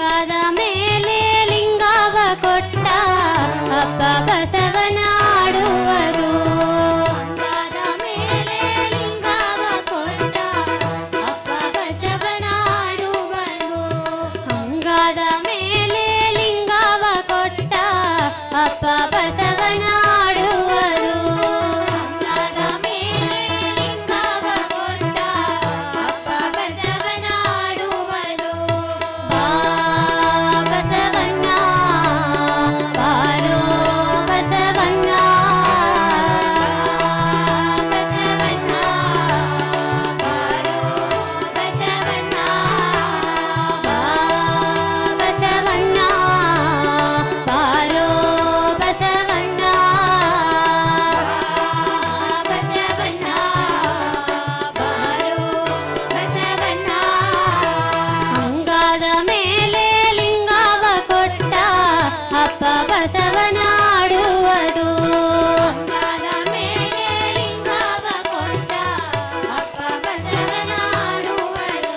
ಅಂಗದ ಮೇಲೆ ಲಿಂಗವ ಕೊಟ್ಟ ಅಪ್ಪ ಬಸವನಾಡುವರು. ಅಂಗದ ಮೇಲೆ ಲಿಂಗವ ಕೊಟ್ಟ ಅಪ್ಪ ಬಸವನಾಡುವರು. ಅಂಗದ ಮೇಲೆ ಲಿಂಗವ ಕೊಟ್ಟ ಅಪ್ಪ ಬಸವನಾಡುವರು. ಅಂಗದ ಮೇಲೆ ಲಿಂಗವ ಕೊಟ್ಟ ಅಪ್ಪ ಬಸವನಾಡುವರು. ಬಾ ಬಸವಣ್ಣ ಬಾರೋ ಬಸವಣ್ಣ. ಬಸವಣ್ಣ ಬಾರೋ ಬಸವಣ್ಣ. ಬಾ ಬಸವಣ್ಣ ಬಾರೋ ಬಸವಣ್ಣ. ಬಸವಣ್ಣ ಬಾರೋ ಬಸವಣ್ಣ. ಅಂಗದ ಮೇಲೆ ಲಿಂಗವ ಕೊಟ್ಟ ಅಪ್ಪ ಬಸವನಾಡುವುದು. ಅಂಗದ ಮೇಲೆ ಲಿಂಗವ ಕೊಟ್ಟ ಅಪ್ಪ ಬಸವನಾಡುವುದು.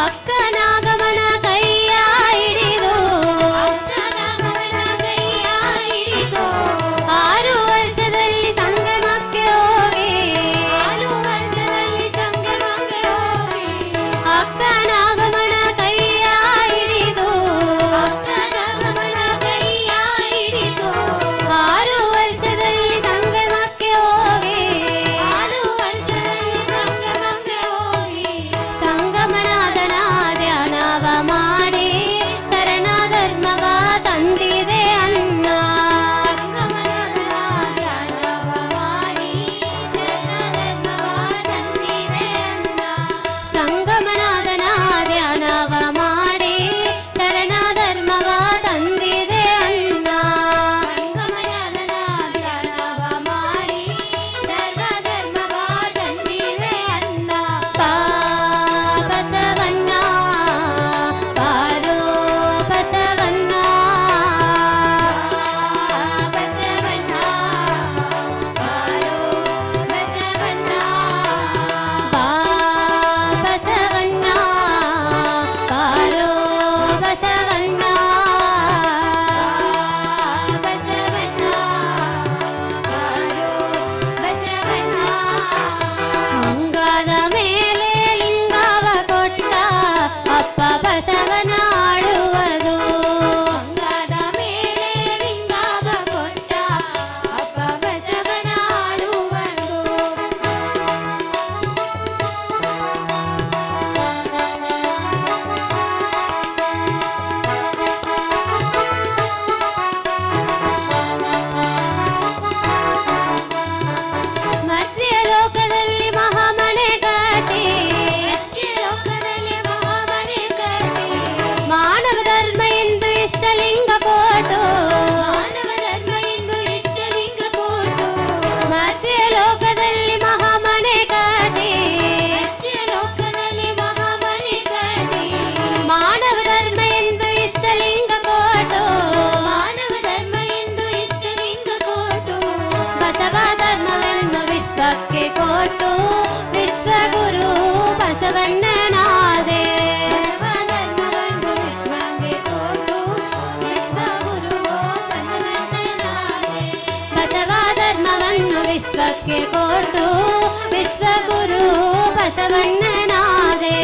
ಅಕ್ಕನಾಗಮನ ಕೈಯ ಹಿಡಿದು 6 ವರ್ಷದಲ್ಲಿ ಸಂಗಮಕ್ಕೆ ಹೋಗಿ ಅಕ್ಕನಾಗಮನ ಕೈಯ ಹಿಡಿದು 6 ವರ್ಷದಲ್ಲಿ ಸಂಗಮಕ್ಕೆ ಹೋಗಿ ಸಂಗಮನಾದನ ಧ್ಯಾನವ ಮಾಡಿ ಶರಣ ಧರ್ಮವ ತಂದಿದೆ ಅನ್ನ. ಸಂಗಮನಾದನ ಧ್ಯಾನವ ಮಾಡಿ ಶರಣ ಧರ್ಮವ ತಂದಿದೆ ಅನ್ನ. ಬಾ ಬಸವಣ್ಣ ಬಾರೋ ಬಸವಣ್ಣ. ಬಸವಣ್ಣ ಬಾರೋ ಬಸವಣ್ಣ. ಬಾ ಬಸವಣ್ಣ ಬಾರೋ ಬಸವಣ್ಣ. ಬಸವಣ್ಣ ಬಾರೋ ಬಸವಣ್ಣ. ಅಂಗದ ಮೇಲೆ ಲಿಂಗವ ಕೊಟ್ಟ ಅಪ್ಪ ಬಸವನಾಡುವುದು. ಅಂಗದ ಮೇಲೆ ಲಿಂಗವ ಕೊಟ್ಟ ಅಪ್ಪ ಬಸವನಾಡುವುದು. ಮಧ್ಯ ಲೋಕದಲ್ಲಿ ಮಹಾಮನೆ ಕಟ್ಟಿ ಮಾನವ ಧರ್ಮ ಎಂದು ಇಷ್ಟಲಿಂಗ ಕೋಟು. ಮಧ್ಯ ಲೋಕದಲ್ಲಿ ಮಹಾಮನೆ ಕಟ್ಟಿ ಮಾನವ ಧರ್ಮ ಎಂದು ಇಷ್ಟಲಿಂಗ ಕೋಟು. ಬಸವ ಧರ್ಮವನ್ನು ವಿಶ್ವಕ್ಕೆ ಕೊಟ್ಟು ವಿಶ್ವಗುರು ಬಸವಣ್ಣನಾದೆ. ಬಸವ ಧರ್ಮವನ್ನು ವಿಶ್ವಕ್ಕೆ ಕೊಟ್ಟು ವಿಶ್ವಗುರು ಬಸವಣ್ಣನಾದೆ.